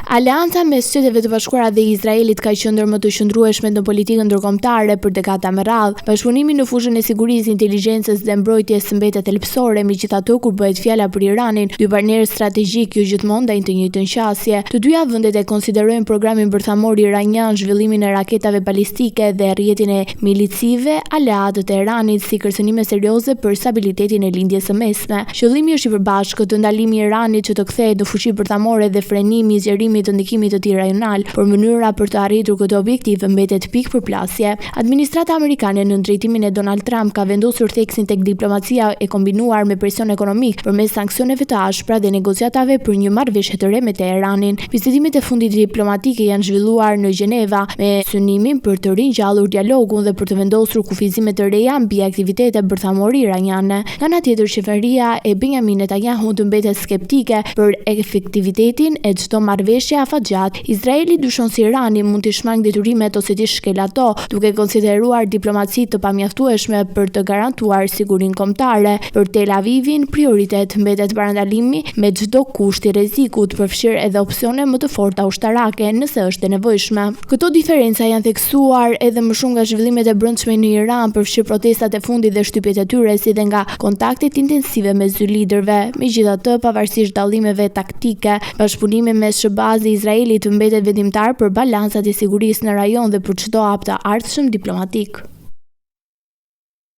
Aleanca mes Shtetet e Bashkuara dhe Izraelit ka qenë ndër më të qëndrueshmet në politikën ndërkombëtare për dekada me radhë. Bashkëpunimi në fushën e sigurisë, inteligjencës dhe mbrojtjes mbetet thelbësore, megjithatë kur bëhet fjala për Iranin, dy partnerë strategjik jo gjithmonë ndajnë të njëjtën qasje. Të dyja vendet e konsiderojnë programin bërthamor iranian, zhvillimin e raketave balistike dhe rrjetin e milicive aleatët e Iranit si kërcënime serioze për stabilitetin e lindjes së mesme. Qëllimi është i përbashkët, ndalimi i Iranit që të kthehet në fuqi bërthamore dhe frenimi i zgjerimit të ndikimit të tij rajonal, por mënyra për të arritur këtë objektiv mbetet pikë përplasje. Administrata amerikane në drejtimin e Donald Trump ka vendosur theksin tek diplomacia e kombinuar me presion ekonomik përmes sanksioneve të ashpra dhe negociatave për një marrëveshje të re me Teheranin. Bisedimet e fundit diplomatike janë zhvilluar në Gjeneva me synimin për të ringjallur dialogun dhe për të vendosur kufizime të reja mbi aktivitete bërthamore iraniane. Nga ana tjetër, qeveria e Benjamin Netanyahu mbetet skeptike për efektivitetin e çdo marrëveshje afatgjat. Izraeli dyshon se Irani mund të shmangë detyrimet ose të shkel ato, duke konsideruar diplomaci të pamjaftueshme për të garantuar sigurinë kombëtare. Për Tel Avivin, prioritet mbetet parandalimi me çdo kusht i rrezikut, përfshirë edhe opsione më të forta ushtarake nëse është e nevojshme. Këto diferenca janë theksuar edhe më shumë nga zhvillimet e brendshme në Iran, përfshirë protestat e fundit dhe shtypjet e tyre, si dhe nga kontaktet intensive mes dy liderëve. Megjithatë, pavarësisht dallimeve taktike, bashkëpunimi mes SBA dhe Izraelit mbetet vendimtar për balancat e sigurisë në rajon dhe për çdo hap të ardhshëm diplomatik.